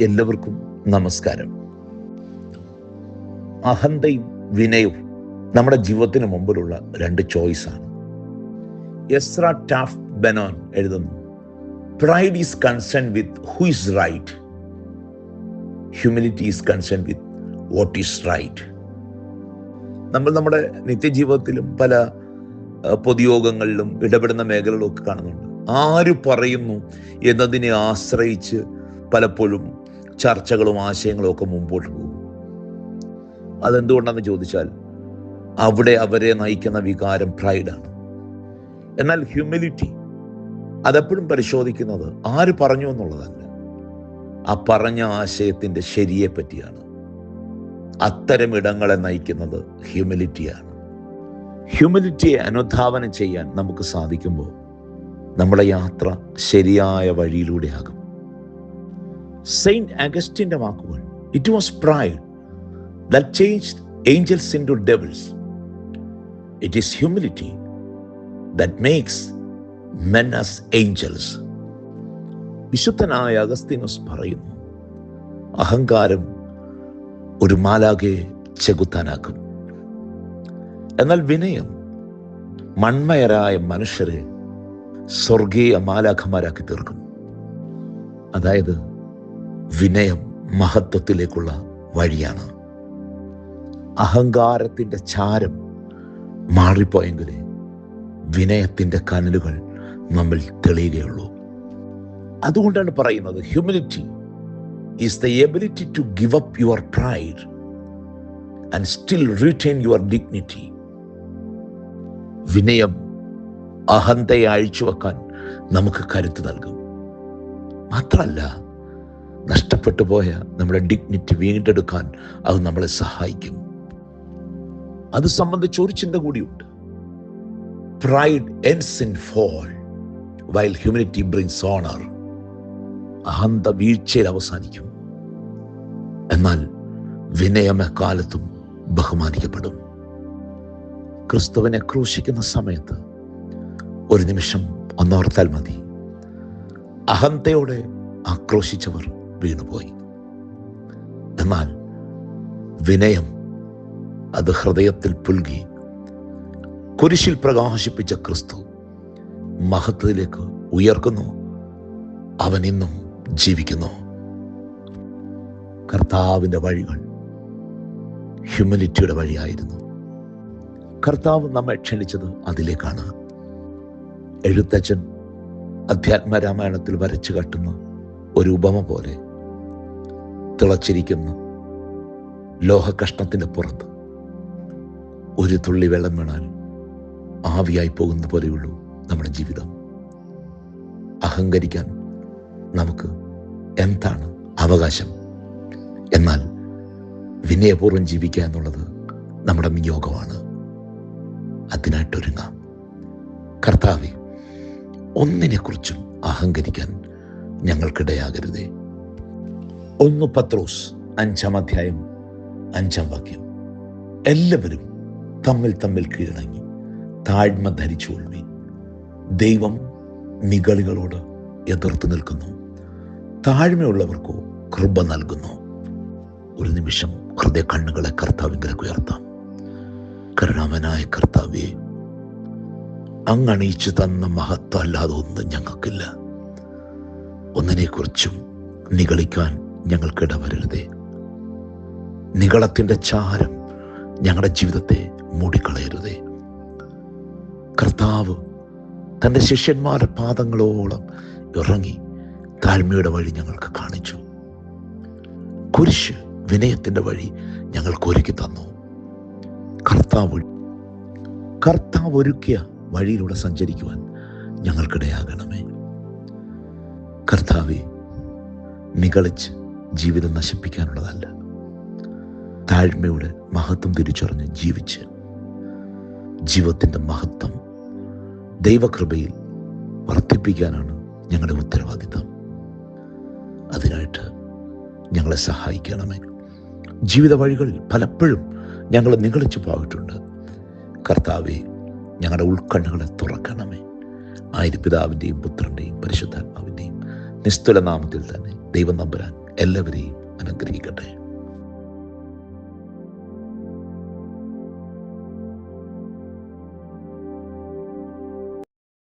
എല്ലാവർക്കും നമസ്കാരം. അഹന്തയും വിനയവും നമ്മുടെ ജീവിതത്തിന് മുമ്പിലുള്ള രണ്ട് ചോയ്സാണ്. എസ്ര ടാഫ്റ്റ് ബെനോൻ എഴുതുന്നു, pride is concern with who is right, humility is concern with what is right. നമ്മൾ നമ്മുടെ നിത്യജീവിതത്തിലും പല പൊതുയോഗങ്ങളിലും ഇടപെടുന്ന മേഖലകളും ഒക്കെ കാണുന്നുണ്ട്. ആര് പറയുന്നു എന്നതിനെ ആശ്രയിച്ച് പലപ്പോഴും ചർച്ചകളും ആശയങ്ങളും ഒക്കെ മുമ്പോട്ട് പോകും. അതെന്തുകൊണ്ടാണെന്ന് ചോദിച്ചാൽ അവിടെ അവരെ നയിക്കുന്ന വികാരം പ്രൈഡാണ്. എന്നാൽ ഹ്യൂമിലിറ്റി അതെപ്പോഴും പരിശോധിക്കുന്നത് ആര് പറഞ്ഞു എന്നുള്ളതല്ല, ആ പറഞ്ഞ ആശയത്തിൻ്റെ ശരിയെ പറ്റിയാണ്. അത്തരം ഇടങ്ങളെ നയിക്കുന്നത് ഹ്യൂമിലിറ്റിയാണ്. ഹ്യൂമിലിറ്റിയെ അനുധാവനം ചെയ്യാൻ നമുക്ക് സാധിക്കുമ്പോൾ നമ്മുടെ യാത്ര ശരിയായ വഴിയിലൂടെയാകും. സെയിന്റ് അഗസ്റ്റിന്റെ വാക്കുകൾ, it was pride that changed angels into devils. It is humility that makes men as angels. വിശുദ്ധനായ അഗസ്തീനോസ് പറയുന്നു, അഹങ്കാരം ഒരു മാലാഖയെ ചെകുത്താനാക്കും, എന്നാൽ വിനയം മൺമയരായ മനുഷ്യരെ സ്വർഗീയ മാലാഖമാരാക്കി തീർക്കും. അതായത് വിനയം മഹത്വത്തിലേക്കുള്ള വഴിയാണ്. അഹങ്കാരത്തിൻ്റെ ചാരം മാറിപ്പോയെങ്കിലേ വിനയത്തിൻ്റെ കനലുകൾ നമ്മിൽ തെളിയുകയുള്ളൂ. അതുകൊണ്ടാണ് പറയുന്നത്, humility is the ability to give up your pride and still retain your dignity. വിനയം അഹന്തയെ അഴിച്ചുവെക്കാൻ നമുക്ക് കരുത്ത് നൽകും. മാത്രമല്ല, നഷ്ടപ്പെട്ടു പോയ നമ്മുടെ ഡിഗ്നിറ്റി വീണ്ടെടുക്കാൻ അത് നമ്മളെ സഹായിക്കും. അത് സംബന്ധിച്ച് ഒരു ചിന്ത കൂടിയുണ്ട്. Pride ends in fall while humility brings honour. അഹന്ത വീഴ്ചയിൽ അവസാനിക്കും, എന്നാൽ വിനയം എക്കാലത്തും ബഹുമാനിക്കപ്പെടും. ക്രിസ്തുവിനെ ക്രൂശിക്കുന്ന സമയത്ത് ഒരു നിമിഷം ഒന്നോർത്താൽ മതി. അഹന്തയോടെ ആക്രോശിച്ചവർ വീണുപോയി. എന്നാൽ വിനയം അത് ഹൃദയത്തിൽ പുൽകി കുരിശിൽ പ്രകാശിപ്പിച്ച ക്രിസ്തു മഹത്വത്തിലേക്ക് ഉയർക്കുന്നു. അവൻ ഇന്നും ജീവിക്കുന്നു. കർത്താവിൻ്റെ വഴികൾ ഹ്യൂമിലിറ്റിയുടെ വഴിയായിരുന്നു. കർത്താവ് നമ്മെ ക്ഷണിച്ചത് അതിലേക്കാണ്. എഴുത്തച്ഛൻ അധ്യാത്മരാമായണത്തിൽ വരച്ചു കാട്ടുന്ന ഒരു ഉപമ പോലെ, തിളച്ചിരിക്കുന്ന ലോഹകഷ്ണത്തിൻ്റെ പുറത്ത് ഒരു തുള്ളി വെള്ളം വീണാൽ ആവിയായി പോകുന്ന പോലെയുള്ളൂ നമ്മുടെ ജീവിതം. അഹങ്കരിക്കാൻ നമുക്ക് എന്താണ് അവകാശം? എന്നാൽ വിനയപൂർവ്വം ജീവിക്കുക എന്നുള്ളത് നമ്മുടെ നിയോഗമാണ്. അതിനായിട്ടൊരുങ്ങാം. കർത്താവേ, ഒന്നിനെക്കുറിച്ചും അഹങ്കരിക്കാൻ ഞങ്ങൾക്കിടയാകരുതേ. 1 പത്രോസ് 5-ാം അധ്യായം 5-ാം വാക്യം, എല്ലാവരും തമ്മിൽ തമ്മിൽ കീഴടങ്ങി താഴ്മ ധരിച്ചുകൊള്ളുവിൻ. ദൈവം നിഗളികളോട് എതിർത്ത് നിൽക്കുന്നു, താഴ്മയുള്ളവർക്കോ കൃപ നൽകുന്നു. ഒരു നിമിഷം ഹൃദയ കണ്ണുകളെ കർത്താവിലേക്ക് ഉയർത്താം. കരുണാമനായ കർത്താവേ, അങ്ങണിയിച്ചു തന്ന മഹത്വം അല്ലാതെ ഒന്നും ഞങ്ങൾക്കില്ല. ഒന്നിനെക്കുറിച്ചും നിഗളിക്കാൻ ഞങ്ങൾക്കിടവരരുതേ. നിഗളത്തിൻ്റെ ചാരം ഞങ്ങളുടെ ജീവിതത്തെ മൂടിക്കളയരുതേ. കർത്താവ് തൻ്റെ ശിഷ്യന്മാരുടെ പാദങ്ങളോളം ഇറങ്ങി താഴ്മയുടെ വഴി ഞങ്ങൾക്ക് കാണിച്ചു. കുരിശ് വിനയത്തിൻ്റെ വഴി ഞങ്ങൾക്ക് ഒരുക്കി തന്നു. കർത്താവ് ഒരുക്കിയ വഴിയിലൂടെ സഞ്ചരിക്കുവാൻ ഞങ്ങൾക്കിടയാകണമേ. കർത്താവെ, നിഗളിച്ച് ജീവിതം നശിപ്പിക്കാനുള്ളതല്ല, താഴ്മയുടെ മഹത്വം തിരിച്ചറിഞ്ഞ് ജീവിച്ച് ജീവിതത്തിൻ്റെ മഹത്വം ദൈവകൃപയിൽ വർദ്ധിപ്പിക്കാനാണ് ഞങ്ങളുടെ ഉത്തരവാദിത്തം. അതിനായിട്ട് ഞങ്ങളെ സഹായിക്കണമേ. ജീവിത വഴികളിൽ പലപ്പോഴും ഞങ്ങൾ നിഗളിച്ചു പോയിട്ടുണ്ട്. കർത്താവെ, ഞങ്ങളുടെ ഉൾക്കണ്ണുകളെ തുറക്കണമേ. ആയിരിപ്പിതാവിൻ്റെയും പുത്രൻ്റെയും പരിശുദ്ധാത്മാവിൻ്റെയും നിസ്തുല നാമത്തിൽ തന്നെ ദൈവം തമ്പുരാൻ എല്ലാവരെയും അനുഗ്രഹിക്കട്ടെ.